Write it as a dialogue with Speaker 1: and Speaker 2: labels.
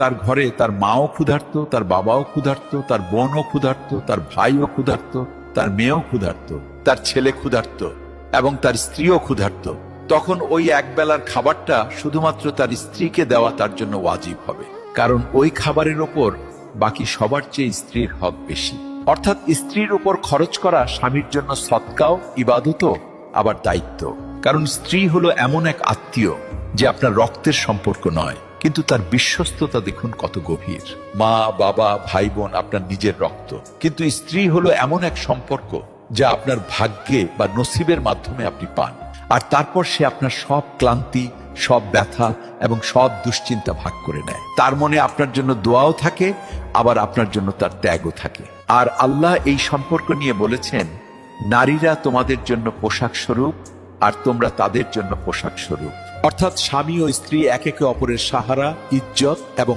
Speaker 1: তার ঘরে তার মাও ক্ষুধার্ত, তার বাবাও ক্ষুধার্ত, তার বোনও ক্ষুধার্ত, তার ভাইও ক্ষুধার্ত, তার মেয়েও ক্ষুধার্ত, তার ছেলে ক্ষুধার্ত এবং তার স্ত্রীও ক্ষুধার্ত, তখন ওই একবেলার খাবারটা শুধুমাত্র তার স্ত্রীকে দেওয়া তার জন্য ওয়াজিব হবে। কারণ ওই খাবারের ওপর বাকি সবার চেয়ে স্ত্রীর হক বেশি। অর্থাৎ স্ত্রীর উপর খরচ করা স্বামীর জন্য সদকাও, ইবাদতও, আবার দায়িত্ব। কারণ স্ত্রী হলো এমন এক আত্মীয় যে আপনার রক্তের সম্পর্ক নয়, কিন্তু তার বিশ্বস্ততা দেখুন কত গভীর। মা, বাবা, ভাই বোন আপনার নিজের রক্ত, কিন্তু স্ত্রী হলো এমন এক সম্পর্ক যা আপনার ভাগ্যে বা নসিবের মাধ্যমে আপনি পান। আর তারপর সে আপনার সব ক্লান্তি, সব ব্যথা এবং সব দুশ্চিন্তা ভাগ করে নেয়। তার মনে আপনার জন্য দোয়াও থাকে, আবার আপনার জন্য তার ত্যাগও থাকে। আর আল্লাহ এই সম্পর্ক নিয়ে বলেছেন, নারীরা তোমাদের জন্য পোশাক স্বরূপ আর তোমরা তাদের জন্য পোশাক স্বরূপ। অর্থাৎ স্বামী ও স্ত্রী একে অপরের সাহারা, ইজ্জত এবং